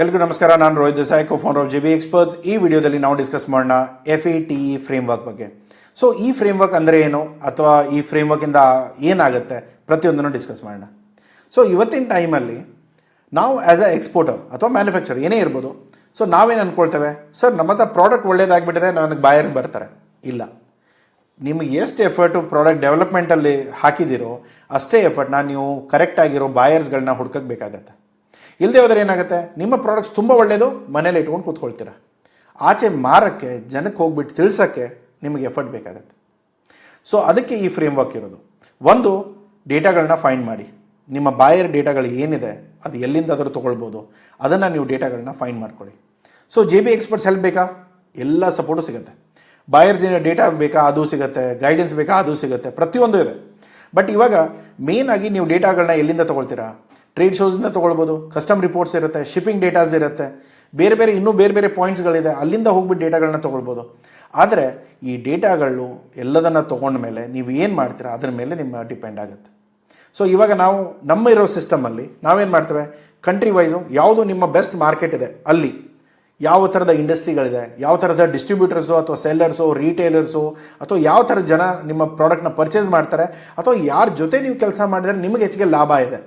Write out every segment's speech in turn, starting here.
ಎಲ್ರಿಗೂ ನಮಸ್ಕಾರ. ನಾನು Rohit Desai, cofounder of JB Experts. ಈ ವಿಡಿಯೋದಲ್ಲಿ ನಾವು ಡಿಸ್ಕಸ್ ಮಾಡೋಣ FATE ಫ್ರೇಮ್ವರ್ಕ್ ಬಗ್ಗೆ. ಸೊ ಈ ಫ್ರೇಮ್ವರ್ಕ್ ಅಂದರೆ ಏನು, ಅಥವಾ ಈ ಫ್ರೇಮ್ವರ್ಕಿಂದ ಏನಾಗುತ್ತೆ, ಪ್ರತಿಯೊಂದನ್ನು ಡಿಸ್ಕಸ್ ಮಾಡೋಣ. ಸೊ ಇವತ್ತಿನ ಟೈಮಲ್ಲಿ ನಾವು ಆ್ಯಸ್ ಅ ಎಕ್ಸ್ಪೋರ್ಟರ್ ಅಥವಾ ಮ್ಯಾನುಫ್ಯಾಕ್ಚರ್ ಏನೇ ಇರ್ಬೋದು, ಸೊ ನಾವೇನು ಅಂದ್ಕೊಳ್ತೇವೆ, ಸರ್ ನಮ್ಮ ಹತ್ರ ಪ್ರಾಡಕ್ಟ್ ಒಳ್ಳೇದಾಗ್ಬಿಟ್ಟಿದೆ, ನನಗೆ ಬಾಯರ್ಸ್ ಬರ್ತಾರೆ. ಇಲ್ಲ, ನಿಮಗೆ ಎಷ್ಟು ಎಫರ್ಟು ಪ್ರಾಡಕ್ಟ್ ಡೆವಲಪ್ಮೆಂಟಲ್ಲಿ ಹಾಕಿದ್ದೀರೋ ಅಷ್ಟೇ ಎಫರ್ಟ್ನ ನೀವು ಕರೆಕ್ಟಾಗಿರೋ ಬಾಯರ್ಸ್ಗಳನ್ನ ಹುಡ್ಕಕ್ಕೆ ಬೇಕಾಗತ್ತೆ. ಇಲ್ಲದೆ ಹೋದರೆ ಏನಾಗುತ್ತೆ, ನಿಮ್ಮ ಪ್ರಾಡಕ್ಟ್ಸ್ ತುಂಬ ಒಳ್ಳೆಯದು, ಮನೇಲಿ ಇಟ್ಕೊಂಡು ಕೂತ್ಕೊಳ್ತೀರ. ಆಚೆ ಮಾರಕ್ಕೆ, ಜನಕ್ಕೆ ಹೋಗ್ಬಿಟ್ಟು ತಿಳಿಸೋಕ್ಕೆ ನಿಮಗೆ ಎಫರ್ಟ್ ಬೇಕಾಗತ್ತೆ. ಸೊ ಅದಕ್ಕೆ ಈ ಫ್ರೇಮ್ವರ್ಕ್ ಇರೋದು. ಒಂದು, ಡೇಟಾಗಳನ್ನ ಫೈಂಡ್ ಮಾಡಿ. ನಿಮ್ಮ ಬಾಯರ್ ಡೇಟಾಗಳು ಏನಿದೆ, ಅದು ಎಲ್ಲಿಂದಾದರೂ ತೊಗೊಳ್ಬೋದು, ಅದನ್ನು ನೀವು ಡೇಟಾಗಳನ್ನ ಫೈಂಡ್ ಮಾಡ್ಕೊಳ್ಳಿ. ಸೊ JB Experts ಹೆಲ್ಪ್ ಬೇಕಾ, ಎಲ್ಲ ಸಪೋರ್ಟು ಸಿಗುತ್ತೆ. ಬಾಯರ್ಸ್ ಡೇಟಾ ಬೇಕಾ, ಅದು ಸಿಗುತ್ತೆ. ಗೈಡೆನ್ಸ್ ಬೇಕಾ, ಅದು ಸಿಗುತ್ತೆ. ಪ್ರತಿಯೊಂದು ಇದೆ. ಬಟ್ ಇವಾಗ ಮೇನ್ ಆಗಿ ನೀವು ಡೇಟಾಗಳನ್ನ ಎಲ್ಲಿಂದ ತೊಗೊಳ್ತೀರಾ? ಟ್ರೇಡ್ ಶೋಸಿಂದ ತೊಗೊಳ್ಬೋದು, ಕಸ್ಟಮ್ ರಿಪೋರ್ಟ್ಸ್ ಇರುತ್ತೆ, ಶಿಪ್ಪಿಂಗ್ ಡೇಟಾಸ್ ಇರುತ್ತೆ, ಬೇರೆ ಬೇರೆ ಪಾಯಿಂಟ್ಸ್ಗಳಿದೆ, ಅಲ್ಲಿಂದ ಹೋಗ್ಬಿಟ್ಟು ಡೇಟಾಗಳನ್ನ ತೊಗೊಳ್ಬೋದು. ಆದರೆ ಈ ಡೇಟಾಗಳು ಎಲ್ಲದನ್ನು ತೊಗೊಂಡ ಮೇಲೆ ನೀವು ಏನು ಮಾಡ್ತೀರಾ ಅದ್ರ ಮೇಲೆ ನಿಮ್ಮ ಡಿಪೆಂಡ್ ಆಗುತ್ತೆ. ಸೊ ಇವಾಗ ನಾವು ನಮ್ಮ ಇರೋ ಸಿಸ್ಟಮಲ್ಲಿ ನಾವೇನು ಮಾಡ್ತೇವೆ, ಕಂಟ್ರಿ ವೈಸು ಯಾವುದು ನಿಮ್ಮ ಬೆಸ್ಟ್ ಮಾರ್ಕೆಟ್ ಇದೆ, ಅಲ್ಲಿ ಯಾವ ಥರದ ಇಂಡಸ್ಟ್ರಿಗಳಿದೆ, ಯಾವ ಥರದ ಡಿಸ್ಟ್ರಿಬ್ಯೂಟರ್ಸು ಅಥವಾ ಸೆಲ್ಲರ್ಸು, ರೀಟೇಲರ್ಸು, ಅಥವಾ ಯಾವ ಥರ ಜನ ನಿಮ್ಮ ಪ್ರಾಡಕ್ಟ್ನ ಪರ್ಚೇಸ್ ಮಾಡ್ತಾರೆ, ಅಥವಾ ಯಾರ ಜೊತೆ ನೀವು ಕೆಲಸ ಮಾಡಿದರೆ ನಿಮಗೆ ಹೆಚ್ಚಿಗೆ ಲಾಭ ಇದೆ.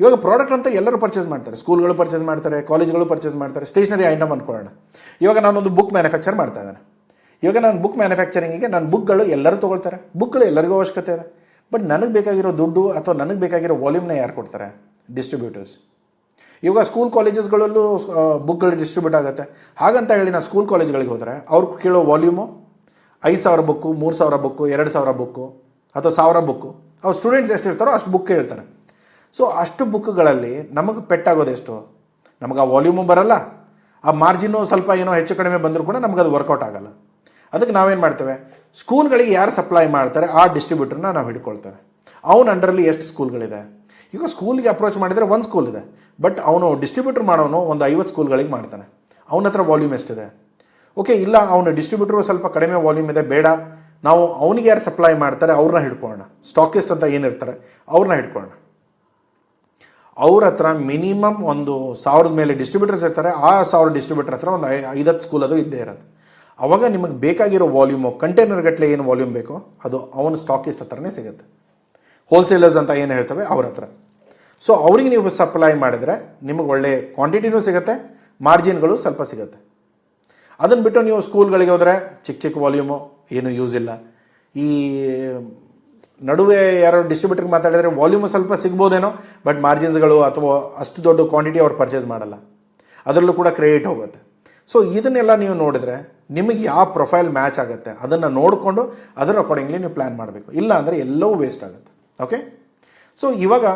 ಇವಾಗ ಪ್ರಾಡಕ್ಟ್ ಅಂತ ಎಲ್ಲರೂ ಪರ್ಚೇಸ್ ಮಾಡ್ತಾರೆ, ಸ್ಕೂಲ್ಗಳು ಪರ್ಚೇಸ್ ಮಾಡ್ತಾರೆ, ಕಾಲೇಜ್ಗಳು ಪರ್ಚೇಸ್ ಮಾಡ್ತಾರೆ, ಸ್ಟೇಷನರಿ ಐಟಮ್ ಅಂದ್ಕೊಳ್ಳೋಣ. ಇವಾಗ ನಾನೊಂದು ಬುಕ್ ಮ್ಯಾನುಫ್ಯಾಕ್ಚರ್ ಮಾಡ್ತಾ ಇದ್ದೇನೆ. ಇವಾಗ ನಾನು ಬುಕ್ ಮ್ಯಾನುಫ್ಯಾಕ್ಚರಿಂಗಿಗೆ ನನ್ನ ಬುಕ್ಗಳು ಎಲ್ಲರೂ ತೊಗೊಳ್ತಾರೆ, ಬುಕ್ಗಳು ಎಲ್ಲರಿಗೂ ಅವಶ್ಯಕತೆ ಇದೆ. ಬಟ್ ನನಗೆ ಬೇಕಾಗಿರೋ ದುಡ್ಡು ಅಥವಾ ನನಗೆ ಬೇಕಾಗಿರೋ ವಾಲ್ಯೂಮ್ನ ಯಾರು ಕೊಡ್ತಾರೆ? ಡಿಸ್ಟ್ರಿಬ್ಯೂಟರ್ಸ್. ಇವಾಗ ಸ್ಕೂಲ್ ಕಾಲೇಜಸ್ಗಳಲ್ಲೂ ಬುಕ್ಗಳು ಡಿಸ್ಟ್ರಿಬ್ಯೂಟ್ ಆಗುತ್ತೆ. ಹಾಗಂತ ಹೇಳಿ ನಾನು ಸ್ಕೂಲ್ ಕಾಲೇಜ್ಗಳಿಗೆ ಹೋದರೆ ಅವ್ರು ಕೇಳೋ ವಾಲ್ಯೂಮು 5,000 ಬುಕ್ಕು, 3,000 ಬುಕ್ಕು, 2,000 ಬುಕ್ಕು, ಅಥವಾ 1,000 ಬುಕ್ಕು. ಅವ್ರು ಸ್ಟೂಡೆಂಟ್ಸ್ ಎಷ್ಟು ಇರ್ತಾರೋ ಅಷ್ಟು ಬುಕ್ ಹೇಳ್ತಾರೆ. ಸೊ ಅಷ್ಟು ಬುಕ್ಗಳಲ್ಲಿ ನಮಗೆ ಪೆಟ್ಟಾಗೋದೆಷ್ಟು? ನಮಗೆ ಆ ವಾಲ್ಯೂಮು ಬರಲ್ಲ, ಆ ಮಾರ್ಜಿನ್ನು ಸ್ವಲ್ಪ ಏನೋ ಹೆಚ್ಚು ಕಡಿಮೆ ಬಂದರೂ ಕೂಡ ನಮಗದು ವರ್ಕೌಟ್ ಆಗಲ್ಲ. ಅದಕ್ಕೆ ನಾವೇನು ಮಾಡ್ತೇವೆ, ಸ್ಕೂಲ್ಗಳಿಗೆ ಯಾರು ಸಪ್ಲೈ ಮಾಡ್ತಾರೆ ಆ ಡಿಸ್ಟ್ರಿಬ್ಯೂಟರ್ನ ನಾವು ಹಿಡ್ಕೊಳ್ತೇವೆ. ಅವನ ಅಂಡರಲ್ಲಿ ಎಷ್ಟು ಸ್ಕೂಲ್ಗಳಿದೆ? ಈಗ ಸ್ಕೂಲ್ಗೆ ಅಪ್ರೋಚ್ ಮಾಡಿದರೆ ಒಂದು ಸ್ಕೂಲ್ ಇದೆ, ಬಟ್ ಅವನು ಡಿಸ್ಟ್ರಿಬ್ಯೂಟರ್ ಮಾಡೋನು ಒಂದು 50 ಸ್ಕೂಲ್ಗಳಿಗೆ ಮಾಡ್ತಾನೆ. ಅವನ ಹತ್ರ ವಾಲ್ಯೂಮ್ ಎಷ್ಟಿದೆ? ಓಕೆ, ಇಲ್ಲ ಅವನು ಡಿಸ್ಟ್ರಿಬ್ಯೂಟರು ಸ್ವಲ್ಪ ಕಡಿಮೆ ವಾಲ್ಯೂಮ್ ಇದೆ, ಬೇಡ, ನಾವು ಅವನಿಗೆ ಯಾರು ಸಪ್ಲೈ ಮಾಡ್ತಾರೆ ಅವ್ರನ್ನ ಹಿಡ್ಕೊಳ್ಳೋಣ. ಸ್ಟಾಕಿಸ್ಟ್ ಅಂತ ಏನಿರ್ತಾರೆ ಅವ್ರನ್ನ ಹಿಡ್ಕೊಳ್ಳೋಣ. ಅವ್ರ ಹತ್ರ ಮಿನಿಮಮ್ ಒಂದು 1,000 ಮೇಲೆ ಡಿಸ್ಟ್ರಿಬ್ಯೂಟರ್ಸ್ ಇರ್ತಾರೆ. ಆ 1,000 ಡಿಸ್ಟ್ರಿಬ್ಯೂಟರ್ ಹತ್ರ ಒಂದು 5 ಸ್ಕೂಲ್ ಆದರೂ ಇದ್ದೇ ಇರೋದು. ಅವಾಗ ನಿಮಗೆ ಬೇಕಾಗಿರೋ ವಾಲ್ಯೂಮು, ಕಂಟೈನರ್ ಗಟ್ಟಲೆ ಏನು ವಾಲ್ಯೂಮ್ ಬೇಕೋ ಅದು ಅವನು ಸ್ಟಾಕಿಸ್ಟ್ ಹತ್ರನೇ ಸಿಗುತ್ತೆ. ಹೋಲ್ಸೇಲರ್ಸ್ ಅಂತ ಏನು ಹೇಳ್ತವೆ ಅವ್ರ ಹತ್ರ. ಸೊ ಅವರಿಗೆ ನೀವು ಸಪ್ಲೈ ಮಾಡಿದರೆ ನಿಮಗೆ ಒಳ್ಳೆ ಕ್ವಾಂಟಿಟಿನೂ ಸಿಗುತ್ತೆ, ಮಾರ್ಜಿನ್ಗಳು ಸ್ವಲ್ಪ ಸಿಗುತ್ತೆ. ಅದನ್ನು ಬಿಟ್ಟು ನೀವು ಸ್ಕೂಲ್ಗಳಿಗೆ ಹೋದರೆ ಚಿಕ್ಕ ವಾಲ್ಯೂಮು, ಏನು ಯೂಸ್ ಇಲ್ಲ. ಈ ನಡುವೆ ಯಾರೋ ಡಿಸ್ಟ್ರಿಬ್ಯೂಟರ್ಗೆ ಮಾತಾಡಿದರೆ ವಾಲ್ಯೂಮು ಸ್ವಲ್ಪ ಸಿಗ್ಬೋದೇನೋ, ಬಟ್ ಮಾರ್ಜಿನ್ಸ್ಗಳು ಅಥವಾ ಅಷ್ಟು ದೊಡ್ಡ ಕ್ವಾಂಟಿಟಿ ಅವ್ರು ಪರ್ಚೇಸ್ ಮಾಡಲ್ಲ, ಅದರಲ್ಲೂ ಕೂಡ ಕ್ರೆಡಿಟ್ ಹೋಗುತ್ತೆ. ಸೊ ಇದನ್ನೆಲ್ಲ ನೀವು ನೋಡಿದರೆ ನಿಮಗೆ ಯಾವ ಪ್ರೊಫೈಲ್ ಮ್ಯಾಚ್ ಆಗುತ್ತೆ ಅದನ್ನು ನೋಡಿಕೊಂಡು ಅದರ ಅಕಾರ್ಡಿಂಗ್ಲಿ ನೀವು ಪ್ಲ್ಯಾನ್ ಮಾಡಬೇಕು. ಇಲ್ಲ ಅಂದರೆ ಎಲ್ಲವೂ ವೇಸ್ಟ್ ಆಗುತ್ತೆ. ಓಕೆ, ಸೊ ಇವಾಗ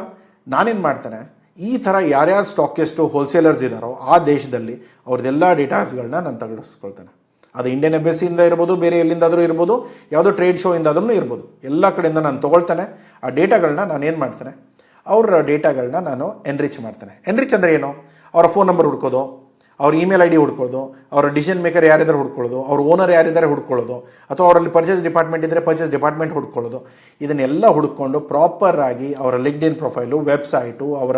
ನಾನೇನು ಮಾಡ್ತೇನೆ, ಈ ಥರ ಯಾರ್ಯಾರು ಸ್ಟಾಕಿಸ್ಟು, ಹೋಲ್ಸೇಲರ್ಸ್ ಇದ್ದಾರೋ ಆ ದೇಶದಲ್ಲಿ ಅವ್ರದ್ದೆಲ್ಲ ಡೇಟಾಸ್ಗಳನ್ನ ನಾನು ತೆಗೆದುಕೊಳ್ತೇನೆ. ಅದು ಇಂಡಿಯನ್ ಎಂಬಸಿಯಿಂದ ಇರ್ಬೋದು, ಬೇರೆ ಎಲ್ಲಿಂದಾದರೂ ಇರ್ಬೋದು, ಯಾವುದೋ ಟ್ರೇಡ್ ಶೋ ಇಂದಾದ್ರೂ ಇರ್ಬೋದು, ಎಲ್ಲ ಕಡೆಯಿಂದ ನಾನು ತೊಗೊಳ್ತೇನೆ. ಆ ಡೇಟಾಗಳನ್ನ ನಾನು ಏನು ಮಾಡ್ತೇನೆ, ಅವ್ರ ಡೇಟಾಗಳನ್ನ ನಾನು ಎನ್ರಿಚ್ ಮಾಡ್ತೇನೆ. ಎನ್ರಿಚ್ ಅಂದರೆ ಏನು? ಅವರ ಫೋನ್ ನಂಬರ್ ಹುಡ್ಕೋದು, ಅವ್ರ ಇಮೇಲ್ ID ಹುಡ್ಕೊಳ್ಳೋದು, ಅವರ ಡಿಸಿಷನ್ ಮೇಕರ್ ಯಾರಿದ್ದಾರೆ ಹುಡ್ಕೊಳ್ಳೋದು, ಅವ್ರ ಓನರ್ ಯಾರಿದ್ದಾರೆ ಹುಡ್ಕೊಳ್ಳೋದು, ಅಥವಾ ಅವರಲ್ಲಿ ಪರ್ಚೇಸ್ ಡಿಪಾರ್ಟ್ಮೆಂಟ್ ಇದ್ದರೆ ಪರ್ಚೇಸ್ ಡಿಪಾರ್ಟ್ಮೆಂಟ್ ಹುಡ್ಕೊಳ್ಳೋದು. ಇದನ್ನೆಲ್ಲ ಹುಡ್ಕೊಂಡು ಪ್ರಾಪರಾಗಿ ಅವರ ಲಿಂಕ್ಡ್ಇನ್ ಪ್ರೊಫೈಲು, ವೆಬ್ಸೈಟು, ಅವರ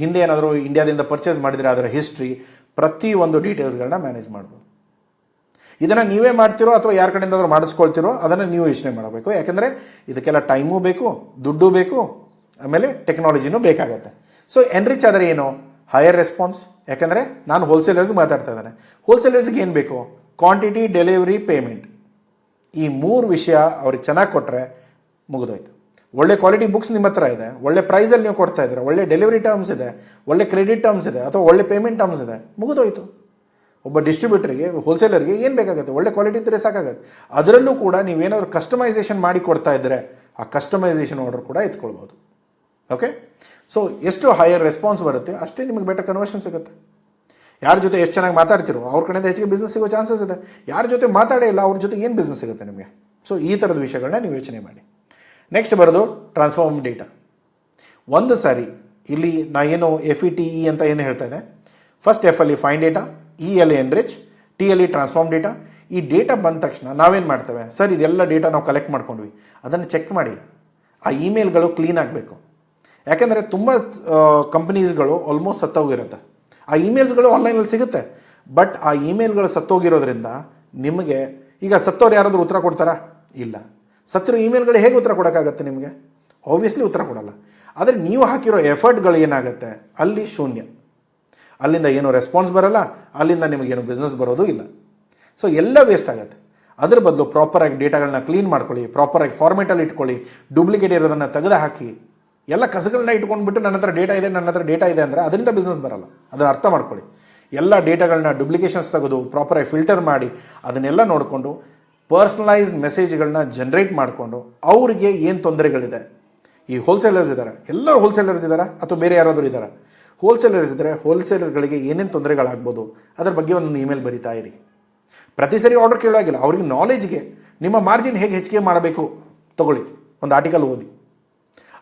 ಹಿಂದೆ ಏನಾದರೂ ಇಂಡಿಯಾದಿಂದ ಪರ್ಚೇಸ್ ಮಾಡಿದರೆ ಅದರ ಹಿಸ್ಟ್ರಿ, ಪ್ರತಿಯೊಂದು ಡೀಟೇಲ್ಸ್ಗಳನ್ನ ಮ್ಯಾನೇಜ್ ಮಾಡ್ಬೋದು. ಇದನ್ನು ನೀವೇ ಮಾಡ್ತಿರೋ ಅಥವಾ ಯಾರ ಕಡೆಯಿಂದಾದರೂ ಮಾಡಿಸ್ಕೊಳ್ತಿರೋ ಅದನ್ನು ನೀವು ಯೋಚನೆ ಮಾಡಬೇಕು. ಯಾಕೆಂದರೆ ಇದಕ್ಕೆಲ್ಲ ಟೈಮೂ ಬೇಕು, ದುಡ್ಡು ಬೇಕು, ಆಮೇಲೆ ಟೆಕ್ನಾಲಜಿನೂ ಬೇಕಾಗತ್ತೆ. ಸೊ ಎನ್ರಿಚ್ ಆದರೆ ಏನು? Higher response. ಯಾಕೆಂದರೆ ನಾನು ಹೋಲ್ಸೇಲರ್ಸ್ಗೆ ಮಾತಾಡ್ತಾ ಇದ್ದೇನೆ. ಹೋಲ್ಸೇಲರ್ಸ್ಗೆ ಏನು ಬೇಕು? Quantity, delivery, payment. ಈ 3 ವಿಷಯ ಅವ್ರಿಗೆ ಚೆನ್ನಾಗಿ ಕೊಟ್ಟರೆ ಮುಗಿದೋಯ್ತು. ಒಳ್ಳೆ ಕ್ವಾಲಿಟಿ ಬುಕ್ಸ್ ನಿಮ್ಮ ಹತ್ರ ಇದೆ, ಒಳ್ಳೆ ಪ್ರೈಸಲ್ಲಿ ನೀವು ಕೊಡ್ತಾ ಇದ್ದೀರಾ, ಒಳ್ಳೆ ಡೆಲಿವರಿ ಟರ್ಮ್ಸ್ ಇದೆ, ಒಳ್ಳೆ ಕ್ರೆಡಿಟ್ ಟರ್ಮ್ಸ್ ಇದೆ, ಅಥವಾ ಒಳ್ಳೆ ಪೇಮೆಂಟ್ ಟರ್ಮ್ಸ್ ಇದೆ, ಮುಗಿದೋಯ್ತು. ಒಬ್ಬ ಡಿಸ್ಟ್ರಿಬ್ಯೂಟರ್ಗೆ, ಹೋಲ್ಸೇಲರ್ಗೆ ಏನು ಬೇಕಾಗುತ್ತೆ? ಒಳ್ಳೆ ಕ್ವಾಲಿಟಿ ಇದ್ದರೆ ಸಾಕಾಗುತ್ತೆ. ಅದರಲ್ಲೂ ಕೂಡ ನೀವೇನಾದರೂ ಕಸ್ಟಮೈಸೇಷನ್ ಮಾಡಿ ಕೊಡ್ತಾ ಇದ್ದರೆ ಆ ಕಸ್ಟಮೈಸೇಷನ್ ಆರ್ಡರ್ ಕೂಡ ಎತ್ಕೊಳ್ಬೋದು. ಓಕೆ, ಸೊ ಎಷ್ಟು ಹೈಯರ್ ರೆಸ್ಪಾನ್ಸ್ ಬರುತ್ತೆ ಅಷ್ಟೇ ನಿಮಗೆ ಬೆಟರ್ ಕನ್ವರ್ಷನ್ ಸಿಗುತ್ತೆ. ಯಾರ ಜೊತೆ ಎಷ್ಟು ಚೆನ್ನಾಗಿ ಮಾತಾಡ್ತಿರೋ ಅವ್ರ ಕಡೆಯಿಂದ ಹೆಚ್ಚಿಗೆ ಬಿಸ್ನೆಸ್ ಸಿಗೋ ಚಾನ್ಸಸ್ ಇದೆ. ಯಾರ ಜೊತೆ ಮಾತಾಡೇ ಇಲ್ಲ ಅವ್ರ ಜೊತೆ ಏನು ಬಿಸ್ನೆಸ್ ಸಿಗುತ್ತೆ ನಿಮಗೆ? ಸೊ ಈ ಥರದ ವಿಷಯಗಳನ್ನ ನೀವು ಯೋಚನೆ ಮಾಡಿ. ನೆಕ್ಸ್ಟ್ ಬರೋದು ಟ್ರಾನ್ಸ್ಫಾರ್ಮ್ ಡೇಟಾ. ಒಂದು ಸಾರಿ ಇಲ್ಲಿ ನಾ ಏನು FATE ಅಂತ ಏನು ಹೇಳ್ತಾ ಇದೆ, ಫಸ್ಟ್ F ಅಲ್ಲಿ ಫೈಂಡ್ ಡೇಟಾ, E ಅಲ್ಲಿ ಎನ್ರಿಚ್, T ಅಲ್ಲಿ ಟ್ರಾನ್ಸ್ಫಾರ್ಮ್ ಡೇಟಾ. ಈ ಡೇಟಾ ಬಂದ ತಕ್ಷಣ ನಾವೇನು ಮಾಡ್ತೇವೆ, ಸರ್ ಇದೆಲ್ಲ ಡೇಟಾ ನಾವು ಕಲೆಕ್ಟ್ ಮಾಡ್ಕೊಂಡ್ವಿ, ಅದನ್ನು ಚೆಕ್ ಮಾಡಿ. ಆ ಇಮೇಲ್ಗಳು ಕ್ಲೀನ್ ಆಗಬೇಕು. ಯಾಕೆಂದರೆ ತುಂಬ ಕಂಪ್ನೀಸ್ಗಳು ಆಲ್ಮೋಸ್ಟ್ ಸತ್ತೋಗಿರುತ್ತೆ. ಆ ಇಮೇಲ್ಸ್ಗಳು ಆನ್ಲೈನಲ್ಲಿ ಸಿಗುತ್ತೆ. ಬಟ್ ಆ ಇಮೇಲ್ಗಳು ಸತ್ತೋಗಿರೋದ್ರಿಂದ ನಿಮಗೆ ಈಗ ಸತ್ತೋರು ಯಾರಾದರೂ ಉತ್ತರ ಕೊಡ್ತಾರಾ? ಇಲ್ಲ. ಸತ್ತಿರೋ ಇಮೇಲ್ಗಳು ಹೇಗೆ ಉತ್ತರ ಕೊಡೋಕ್ಕಾಗತ್ತೆ ನಿಮಗೆ? ಆಬ್ವಿಯಸ್ಲಿ ಉತ್ತರ ಕೊಡಲ್ಲ. ಆದರೆ ನೀವು ಹಾಕಿರೋ ಎಫರ್ಟ್ಗಳು ಏನಾಗುತ್ತೆ ಅಲ್ಲಿ ಶೂನ್ಯ. ಅಲ್ಲಿಂದ ಏನೂ ರೆಸ್ಪಾನ್ಸ್ ಬರೋಲ್ಲ, ಅಲ್ಲಿಂದ ನಿಮಗೇನು ಬಿಸ್ನೆಸ್ ಬರೋದು ಇಲ್ಲ. ಸೊ ಎಲ್ಲ ವೇಸ್ಟ್ ಆಗುತ್ತೆ. ಅದ್ರ ಬದಲು ಪ್ರಾಪರಾಗಿ ಡೇಟಾಗಳನ್ನ ಕ್ಲೀನ್ ಮಾಡ್ಕೊಳ್ಳಿ, ಪ್ರಾಪರಾಗಿ ಫಾರ್ಮೇಟಲ್ಲಿ ಇಟ್ಕೊಳ್ಳಿ, ಡೂಪ್ಲಿಕೇಟ್ ಇರೋದನ್ನು ತೆಗೆದು ಹಾಕಿ. ಎಲ್ಲ ಕಸಗಳನ್ನ ಇಟ್ಕೊಂಡ್ಬಿಟ್ಟು ನನ್ನ ಹತ್ರ ಡೇಟಾ ಇದೆ ಅಂದರೆ ಅದರಿಂದ ಬಿಸ್ನೆಸ್ ಬರಲ್ಲ. ಅದನ್ನು ಅರ್ಥ ಮಾಡ್ಕೊಳ್ಳಿ. ಎಲ್ಲ ಡೇಟಾಗಳನ್ನ ಡುಪ್ಲಿಕೇಶನ್ಸ್ ತೆಗೆದು ಪ್ರಾಪರಾಗಿ ಫಿಲ್ಟರ್ ಮಾಡಿ ಅದನ್ನೆಲ್ಲ ನೋಡಿಕೊಂಡು ಪರ್ಸ್ನಲೈಸ್ಡ್ ಮೆಸೇಜ್ಗಳನ್ನ ಜನ್ರೇಟ್ ಮಾಡಿಕೊಂಡು ಅವ್ರಿಗೆ ಏನು ತೊಂದರೆಗಳಿದೆ. ಈ ಹೋಲ್ಸೇಲರ್ಸ್ ಇದ್ದಾರೆ, ಎಲ್ಲರೂ ಹೋಲ್ಸೇಲರ್ಸ್ ಇದ್ದಾರೆ ಅಥವಾ ಬೇರೆ ಯಾರಾದರೂ ಇದ್ದಾರೆ. ಹೋಲ್ಸೇಲರ್ಸ್ ಇದ್ದರೆ ಹೋಲ್ಸೇಲರ್ಗಳಿಗೆ ಏನೇನು ತೊಂದರೆಗಳಾಗ್ಬೋದು ಅದರ ಬಗ್ಗೆ ಒಂದೊಂದು ಇಮೇಲ್ ಬರಿತಾ ಇರಿ. ಪ್ರತಿ ಸರಿ ಆರ್ಡರ್ ಕೇಳೋಗಿಲ್ಲ, ಅವ್ರಿಗೆ ನಾಲೆಜ್ಗೆ ನಿಮ್ಮ ಮಾರ್ಜಿನ್ ಹೇಗೆ ಹೆಚ್ಚಿಗೆ ಮಾಡಬೇಕು ತಗೊಳ್ಳಿ, ಒಂದು ಆರ್ಟಿಕಲ್ ಓದಿ.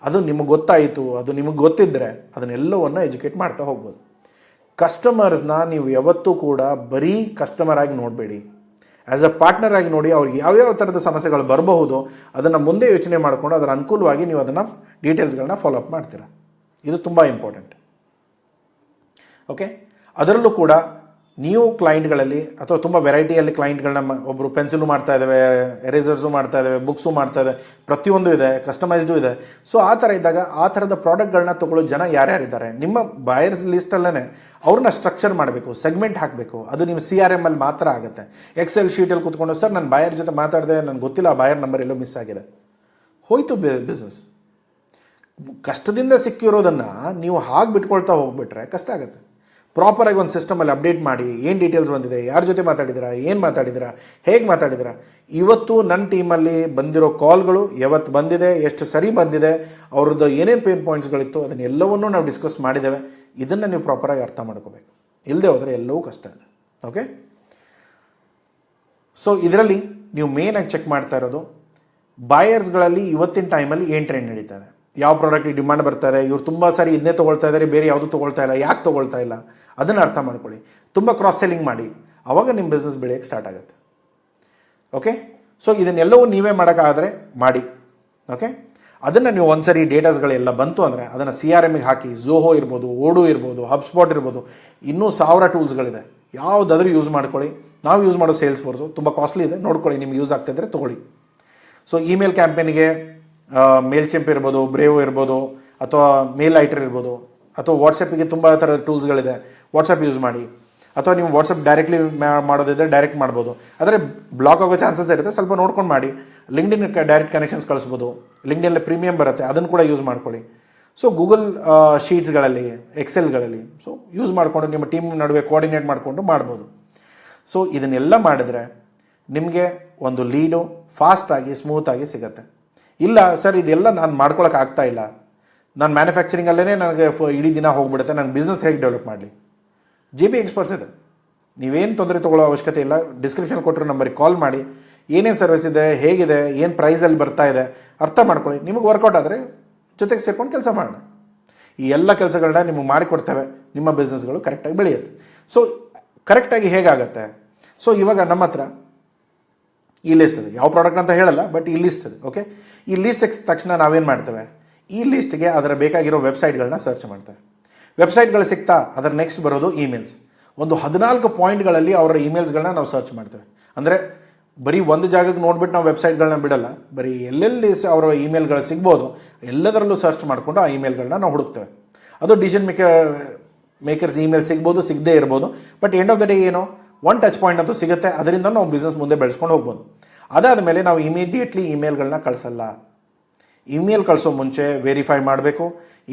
ಅದು ನಿಮಗೆ ಗೊತ್ತಾಯಿತು, ಅದು ನಿಮಗೆ ಗೊತ್ತಿದ್ದರೆ ಅದನ್ನೆಲ್ಲವನ್ನು ಎಜುಕೇಟ್ ಮಾಡ್ತಾ ಹೋಗ್ಬೋದು. ಕಸ್ಟಮರ್ಸ್ನ ನೀವು ಯಾವತ್ತೂ ಕೂಡ ಬರೀ ಕಸ್ಟಮರ್ ಆಗಿ ನೋಡಬೇಡಿ, ಆ್ಯಸ್ ಅ ಪಾರ್ಟ್ನರ್ ಆಗಿ ನೋಡಿ. ಅವ್ರಿಗೆ ಯಾವ್ಯಾವ ಥರದ ಸಮಸ್ಯೆಗಳು ಬರಬಹುದು ಅದನ್ನು ಮುಂದೆ ಯೋಚನೆ ಮಾಡಿಕೊಂಡು ಅದರ ಅನುಕೂಲವಾಗಿ ನೀವು ಅದನ್ನು ಡೀಟೇಲ್ಸ್ಗಳನ್ನ ಫಾಲೋಅಪ್ ಮಾಡ್ತೀರಾ. ಇದು ತುಂಬ ಇಂಪಾರ್ಟೆಂಟ್. ಓಕೆ, ಅದರಲ್ಲೂ ಕೂಡ ನೀವು ಕ್ಲೈಂಟ್ಗಳಲ್ಲಿ ಅಥವಾ ತುಂಬ ವೆರೈಟಿಯಲ್ಲಿ ಕ್ಲೈಂಟ್ಗಳನ್ನ ಒಬ್ಬರು ಪೆನ್ಸಿಲು ಮಾಡ್ತಾ ಇದ್ದಾವೆ, ಎರೇಸರ್ಸು ಮಾಡ್ತಾ ಇದ್ದಾವೆ, ಬುಕ್ಸು ಮಾಡ್ತಾ ಇದೆ, ಪ್ರತಿಯೊಂದು ಇದೆ, ಕಸ್ಟಮೈಸ್ಡು ಇದೆ. ಸೊ ಆ ಥರ ಇದ್ದಾಗ ಆ ಥರದ ಪ್ರಾಡಕ್ಟ್ಗಳನ್ನ ತೊಗೊಳ್ಳೋ ಜನ ಯಾರ್ಯಾರಿದ್ದಾರೆ ನಿಮ್ಮ ಬಾಯರ್ಸ್ ಲಿಸ್ಟಲ್ಲೇ ಅವ್ರನ್ನ ಸ್ಟ್ರಕ್ಚರ್ ಮಾಡಬೇಕು, ಸೆಗ್ಮೆಂಟ್ ಹಾಕಬೇಕು. ಅದು ನಿಮ್ಮ CRM ಅಲ್ಲಿ ಮಾತ್ರ ಆಗುತ್ತೆ. ಎಕ್ಸೆಲ್ ಶೀಟಲ್ಲಿ ಕೂತ್ಕೊಂಡು ಸರ್ ನಾನು ಬಾಯರ್ ಜೊತೆ ಮಾತಾಡಿದೆ, ನನಗೆ ಗೊತ್ತಿಲ್ಲ ಆ ಬಾಯರ್ ನಂಬರ್ ಎಲ್ಲೋ ಮಿಸ್ ಆಗಿದೆ, ಹೋಯ್ತು ಬಿಸ್ನೆಸ್. ಕಷ್ಟದಿಂದ ಸಿಕ್ಕಿರೋದನ್ನು ನೀವು ಹಾಗೆ ಬಿಟ್ಕೊಳ್ತಾ ಹೋಗ್ಬಿಟ್ರೆ ಕಷ್ಟ ಆಗುತ್ತೆ. ಪ್ರಾಪರಾಗಿ ಒಂದು ಸಿಸ್ಟಮಲ್ಲಿ ಅಪ್ಡೇಟ್ ಮಾಡಿ, ಏನು ಡೀಟೇಲ್ಸ್ ಬಂದಿದೆ, ಯಾರ ಜೊತೆ ಮಾತಾಡಿದ್ದೀರಾ, ಏನು ಮಾತಾಡಿದ್ದೀರಾ, ಹೇಗೆ ಮಾತಾಡಿದ್ದೀರಾ. ಇವತ್ತು ನನ್ನ ಟೀಮಲ್ಲಿ ಬಂದಿರೋ ಕಾಲ್ಗಳು ಯಾವತ್ತು ಬಂದಿದೆ, ಎಷ್ಟು ಸರಿ ಬಂದಿದೆ, ಅವ್ರದ್ದು ಏನೇನು ಪೇನ್ ಪಾಯಿಂಟ್ಸ್ಗಳಿತ್ತು ಅದನ್ನೆಲ್ಲವನ್ನೂ ನಾವು ಡಿಸ್ಕಸ್ ಮಾಡಿದ್ದೇವೆ. ಇದನ್ನು ನೀವು ಪ್ರಾಪರಾಗಿ ಅರ್ಥ ಮಾಡ್ಕೋಬೇಕು. ಇಲ್ಲದೆ ಹೋದರೆ ಎಲ್ಲವೂ ಕಷ್ಟ ಇದೆ. ಓಕೆ, ಸೊ ಇದರಲ್ಲಿ ನೀವು ಮೇನಾಗಿ ಚೆಕ್ ಮಾಡ್ತಾ ಇರೋದು ಬಾಯರ್ಸ್ಗಳಲ್ಲಿ ಇವತ್ತಿನ ಟೈಮಲ್ಲಿ ಏನು ಟ್ರೆಂಡ್ ನಡೀತಾ ಇದೆ, ಯಾವ ಪ್ರಾಡಕ್ಟಿಗೆ ಡಿಮಾಂಡ್ ಬರ್ತಾ ಇದೆ, ಇವ್ರು ತುಂಬ ಸಾರಿ ಇದನ್ನೇ ತೊಗೊಳ್ತಾ ಇದ್ದಾರೆ, ಬೇರೆ ಯಾವುದೂ ತೊಗೊಳ್ತಾ ಇಲ್ಲ, ಯಾಕೆ ತೊಗೊಳ್ತಾ ಇಲ್ಲ ಅದನ್ನು ಅರ್ಥ ಮಾಡ್ಕೊಳ್ಳಿ. ತುಂಬ ಕ್ರಾಸ್ ಸೆಲ್ಲಿಂಗ್ ಮಾಡಿ, ಆವಾಗ ನಿಮ್ಮ ಬಿಸ್ನೆಸ್ ಬೆಳೆಯೋಕ್ಕೆ ಸ್ಟಾರ್ಟ್ ಆಗುತ್ತೆ. ಓಕೆ, ಸೊ ಇದನ್ನೆಲ್ಲವೂ ನೀವೇ ಮಾಡೋಕ್ಕಾದರೆ ಮಾಡಿ. ಓಕೆ, ಅದನ್ನು ನೀವು ಒಂದ್ಸರಿ ಡೇಟಾಸ್ಗಳೆಲ್ಲ ಬಂತು ಅಂದರೆ ಅದನ್ನು CRMಗೆ ಹಾಕಿ. ಝೋಹೋ ಇರ್ಬೋದು, ಓಡೋ ಇರ್ಬೋದು, ಹಬ್ಸ್ಪಾಟ್ ಇರ್ಬೋದು, ಇನ್ನೂ 1000 ಟೂಲ್ಸ್ಗಳಿದೆ. ಯಾವುದಾದ್ರೂ ಯೂಸ್ ಮಾಡ್ಕೊಳ್ಳಿ. ನಾವು ಯೂಸ್ ಮಾಡೋ ಸೇಲ್ಸ್ ಫೋರ್ಸು ತುಂಬ ಕಾಸ್ಟ್ಲಿ ಇದೆ, ನೋಡ್ಕೊಳ್ಳಿ, ನಿಮ್ಗೆ ಯೂಸ್ ಆಗ್ತಾಯಿದ್ರೆ ತೊಗೊಳ್ಳಿ. ಸೊ ಇಮೇಲ್ ಕ್ಯಾಂಪೇನಿಗೆ ಮೇಲ್ ಚಿಂಪ್ ಇರ್ಬೋದು, ಬ್ರೇವೋ ಇರ್ಬೋದು, ಅಥವಾ ಮೇಲ್ ಐಟರ್ ಇರ್ಬೋದು, ಅಥವಾ ವಾಟ್ಸಪ್ಪಿಗೆ ತುಂಬ ಥರದ ಟೂಲ್ಸ್ಗಳಿದೆ, ವಾಟ್ಸಪ್ ಯೂಸ್ ಮಾಡಿ. ಅಥವಾ ನೀವು ವಾಟ್ಸಪ್ ಡೈರೆಕ್ಟ್ಲಿ ಮಾಡೋದಿದ್ದರೆ ಡೈರೆಕ್ಟ್ ಮಾಡ್ಬೋದು, ಆದರೆ ಬ್ಲಾಕ್ ಆಗೋ ಚಾನ್ಸಸ್ ಇರುತ್ತೆ, ಸ್ವಲ್ಪ ನೋಡ್ಕೊಂಡು ಮಾಡಿ. ಲಿಂಕ್ಡಿನ್ ಡೈರೆಕ್ಟ್ ಕನೆಕ್ಷನ್ಸ್ ಕಳಿಸ್ಬೋದು, ಲಿಂಕ್ಡಿನಲ್ಲಿ ಪ್ರೀಮಿಯಮ್ ಬರುತ್ತೆ, ಅದನ್ನು ಕೂಡ ಯೂಸ್ ಮಾಡ್ಕೊಳ್ಳಿ. ಸೊ ಗೂಗಲ್ ಶೀಟ್ಸ್ಗಳಲ್ಲಿ, ಎಕ್ಸೆಲ್ಗಳಲ್ಲಿ ಸೊ ಯೂಸ್ ಮಾಡಿಕೊಂಡು ನಿಮ್ಮ ಟೀಮ್ ನಡುವೆ ಕೋಆರ್ಡಿನೇಟ್ ಮಾಡಿಕೊಂಡು ಮಾಡ್ಬೋದು. ಸೊ ಇದನ್ನೆಲ್ಲ ಮಾಡಿದ್ರೆ ನಿಮಗೆ ಒಂದು ಲೀಡು ಫಾಸ್ಟಾಗಿ ಸ್ಮೂತಾಗಿ ಸಿಗುತ್ತೆ. ಇಲ್ಲ ಸರ್ ಇದೆಲ್ಲ ನಾನು ಮಾಡ್ಕೊಳಕ್ಕೆ ಆಗ್ತಾ ಇಲ್ಲ, ನಾನು ಮ್ಯಾನುಫ್ಯಾಕ್ಚರಿಂಗಲ್ಲೇ ನನಗೆ ಇಡೀ ದಿನ ಹೋಗ್ಬಿಡುತ್ತೆ, ನಾನು ಬಿಸ್ನೆಸ್ ಹೇಗೆ ಡೆವಲಪ್ ಮಾಡಲಿ? JB ಎಕ್ಸ್ಪರ್ಟ್ಸ್ ಇದೆ, ನೀವೇನು ತೊಂದರೆ ತೊಗೊಳ್ಳೋ ಅವಶ್ಯಕತೆ ಇಲ್ಲ. ಡಿಸ್ಕ್ರಿಪ್ಷನ್ ಕೊಟ್ಟಿರೋ ನಂಬರಿಗೆ ಕಾಲ್ ಮಾಡಿ, ಏನೇನು ಸರ್ವಿಸ್ ಇದೆ, ಹೇಗಿದೆ, ಏನು ಪ್ರೈಸಲ್ಲಿ ಬರ್ತಾ ಇದೆ ಅರ್ಥ ಮಾಡ್ಕೊಳ್ಳಿ. ನಿಮಗೆ ವರ್ಕೌಟ್ ಆದರೆ ಜೊತೆಗೆ ಸೇರ್ಕೊಂಡು ಕೆಲಸ ಮಾಡೋಣ. ಈ ಎಲ್ಲ ಕೆಲಸಗಳನ್ನ ನಿಮಗೆ ಮಾಡಿಕೊಡ್ತೇವೆ, ನಿಮ್ಮ ಬಿಸ್ನೆಸ್ಗಳು ಕರೆಕ್ಟಾಗಿ ಬೆಳೆಯುತ್ತೆ. ಸೊ ಕರೆಕ್ಟಾಗಿ ಹೇಗಾಗತ್ತೆ? ಸೊ ಇವಾಗ ನಮ್ಮ ಹತ್ರ ಈ ಲಿಸ್ಟ್ ಇದೆ, ಯಾವ ಪ್ರಾಡಕ್ಟ್ ಅಂತ ಹೇಳಲ್ಲ, ಬಟ್ ಈ ಲಿಸ್ಟ್ ಇದೆ. ಓಕೆ, ಈ ಲಿಸ್ಟ್ ಸಿಕ್ಕ ತಕ್ಷಣ ನಾವೇನು ಮಾಡ್ತೇವೆ, ಈ ಲಿಸ್ಟ್ಗೆ ಅದರ ಬೇಕಾಗಿರೋ ವೆಬ್ಸೈಟ್ಗಳನ್ನ ಸರ್ಚ್ ಮಾಡ್ತೇವೆ. ವೆಬ್ಸೈಟ್ಗಳು ಸಿಗ್ತಾ ಅದರ ನೆಕ್ಸ್ಟ್ ಬರೋದು ಇಮೇಲ್ಸ್. ಒಂದು 14 ಪಾಯಿಂಟ್ಗಳಲ್ಲಿ ಅವರ ಇಮೇಲ್ಸ್ಗಳನ್ನ ನಾವು ಸರ್ಚ್ ಮಾಡ್ತೇವೆ. ಅಂದರೆ ಬರೀ ಒಂದು ಜಾಗಕ್ಕೆ ನೋಡ್ಬಿಟ್ಟು ನಾವು ವೆಬ್ಸೈಟ್ಗಳನ್ನ ಬಿಡಲ್ಲ, ಬರೀ ಎಲ್ಲೆಲ್ಲಿ ಅವರ ಇಮೇಲ್ಗಳು ಸಿಗ್ಬೋದು ಎಲ್ಲದರಲ್ಲೂ ಸರ್ಚ್ ಮಾಡಿಕೊಂಡು ಆ ಇಮೇಲ್ಗಳನ್ನ ನಾವು ಹುಡುಕ್ತೇವೆ. ಅದು ಡಿಸಿಷನ್ ಮೇಕರ್ಸ್ ಇಮೇಲ್ ಸಿಗ್ಬೋದು, ಸಿಗದೇ ಇರ್ಬೋದು, but end of the day ಏನೋ ಒನ್ ಟಚ್ ಪಾಯಿಂಟ್ ಅಂತೂ ಸಿಗುತ್ತೆ. ಅದರಿಂದ ನಾವು ಬಿಸ್ನೆಸ್ ಮುಂದೆ ಬೆಳೆಸ್ಕೊಂಡು ಹೋಗ್ಬೋದು. ಅದಾದ ಮೇಲೆ ನಾವು ಇಮಿಡಿಯೇಟ್ಲಿ ಇಮೇಲ್ಗಳನ್ನ ಕಳಿಸಲ್ಲ. ಇಮೇಲ್ ಕಳಿಸೋ ಮುಂಚೆ ವೆರಿಫೈ ಮಾಡಬೇಕು.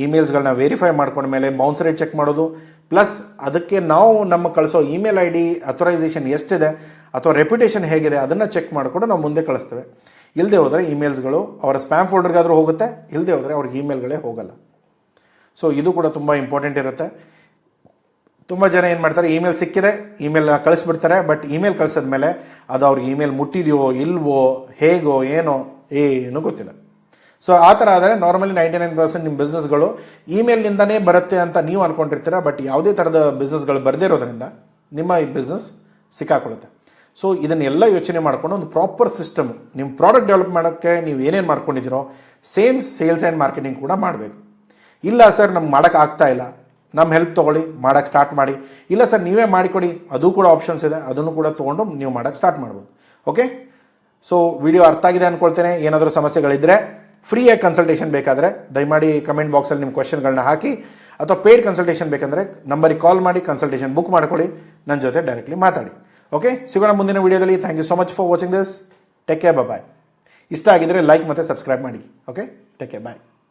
ಇಮೇಲ್ಸ್ಗಳನ್ನ ವೆರಿಫೈ ಮಾಡ್ಕೊಂಡ್ಮೇಲೆ ಬೌನ್ಸ್ ರೇಟ್ ಚೆಕ್ ಮಾಡೋದು, ಪ್ಲಸ್ ಅದಕ್ಕೆ ನಾವು ನಮ್ಮ ಕಳಿಸೋ ಇಮೇಲ್ ID ಅಥರೈಸೇಷನ್ ಎಷ್ಟಿದೆ ಅಥವಾ ರೆಪ್ಯುಟೇಷನ್ ಹೇಗಿದೆ ಅದನ್ನು ಚೆಕ್ ಮಾಡಿಕೊಂಡು ನಾವು ಮುಂದೆ ಕಳಿಸ್ತೇವೆ. ಇಲ್ಲದೆ ಹೋದರೆ ಇಮೇಲ್ಸ್ಗಳು ಅವರ ಸ್ಪ್ಯಾಮ್ ಫೋಲ್ಡರ್ಗಾದರೂ ಹೋಗುತ್ತೆ, ಇಲ್ಲದೆ ಹೋದರೆ ಅವ್ರಿಗೆ ಇಮೇಲ್ಗಳೇ ಹೋಗಲ್ಲ. ಸೊ ಇದು ಕೂಡ ತುಂಬ ಇಂಪಾರ್ಟೆಂಟ್ ಇರುತ್ತೆ. ತುಂಬ ಜನ ಏನು ಮಾಡ್ತಾರೆ, ಇಮೇಲ್ ಸಿಕ್ಕಿದೆ ಇಮೇಲ್ನ ಕಳಿಸ್ಬಿಡ್ತಾರೆ, ಬಟ್ ಇಮೇಲ್ ಕಳಿಸಿದ್ಮೇಲೆ ಅದು ಅವ್ರಿಗೆ ಇಮೇಲ್ ಮುಟ್ಟಿದೆಯೋ ಇಲ್ವೋ, ಹೇಗೋ ಏನೋ ಏನೂ ಗೊತ್ತಿಲ್ಲ. ಸೊ ಆ ಥರ ಆದರೆ ನಾರ್ಮಲಿ 99% ನಿಮ್ಮ ಬಿಸ್ನೆಸ್ಗಳು ಇಮೇಲ್ನಿಂದನೇ ಬರುತ್ತೆ ಅಂತ ನೀವು ಅಂದ್ಕೊಂಡಿರ್ತೀರ, ಬಟ್ ಯಾವುದೇ ಥರದ ಬಿಸ್ನೆಸ್ಗಳು ಬರದೇ ಇರೋದ್ರಿಂದ ನಿಮ್ಮ ಈ ಬಿಸ್ನೆಸ್ ಸಿಕ್ಕಾಕೊಳ್ಳುತ್ತೆ. ಸೊ ಇದನ್ನೆಲ್ಲ ಯೋಚನೆ ಮಾಡಿಕೊಂಡು ಒಂದು ಪ್ರಾಪರ್ ಸಿಸ್ಟಮ್ ನಿಮ್ಮ ಪ್ರಾಡಕ್ಟ್ ಡೆವಲಪ್ ಮಾಡೋಕ್ಕೆ ನೀವು ಏನೇನು ಮಾಡ್ಕೊಂಡಿದ್ದೀರೋ ಸೇಮ್ ಸೇಲ್ಸ್ ಆ್ಯಂಡ್ ಮಾರ್ಕೆಟಿಂಗ್ ಕೂಡ ಮಾಡಬೇಕು. ಇಲ್ಲ ಸರ್ ನಮ್ಗೆ ಮಾಡೋಕ್ಕಾಗ್ತಾ ಇಲ್ಲ, ನಮ್ಮ ಹೆಲ್ಪ್ ತೊಗೊಳ್ಳಿ, ಮಾಡೋಕ್ಕೆ ಸ್ಟಾರ್ಟ್ ಮಾಡಿ. ಇಲ್ಲ ಸರ್ ನೀವೇ ಮಾಡಿಕೊಡಿ, ಅದು ಕೂಡ ಆಪ್ಷನ್ಸ್ ಇದೆ, ಅದನ್ನು ಕೂಡ ತೊಗೊಂಡು ನೀವು ಮಾಡೋಕ್ಕೆ ಸ್ಟಾರ್ಟ್ ಮಾಡ್ಬೋದು. ಓಕೆ, ಸೊ ವಿಡಿಯೋ ಅರ್ಥ ಆಗಿದೆ ಅಂದ್ಕೊಳ್ತೇನೆ. ಏನಾದರೂ ಸಮಸ್ಯೆಗಳಿದ್ದರೆ ಫ್ರೀಯಾಗಿ ಕನ್ಸಲ್ಟೇಷನ್ ಬೇಕಾದರೆ ದಯಮಾಡಿ ಕಮೆಂಟ್ ಬಾಕ್ಸಲ್ಲಿ ನಿಮ್ಮ ಕ್ವೆಶನ್ಗಳನ್ನ ಹಾಕಿ, ಅಥವಾ ಪೇಯ್ಡ್ ಕನ್ಸಲ್ಟೇಷನ್ ಬೇಕಂದರೆ ನಂಬರಿಗೆ ಕಾಲ್ ಮಾಡಿ ಕನ್ಸಲ್ಟೇಷನ್ ಬುಕ್ ಮಾಡ್ಕೊಳ್ಳಿ, ನನ್ನ ಜೊತೆ ಡೈರೆಕ್ಟ್ಲಿ ಮಾತಾಡಿ. ಓಕೆ, ಸಿಗೋಣ ಮುಂದಿನ ವಿಡಿಯೋದಲ್ಲಿ. Thank you so much for watching this. Take care, bye. ಇಷ್ಟ ಆಗಿದ್ರೆ ಲೈಕ್ ಮತ್ತು ಸಬ್ಸ್ಕ್ರೈಬ್ ಮಾಡಿ. ಓಕೆ, ಟೇಕ್ ಕೇರ್, ಬಾಯ್.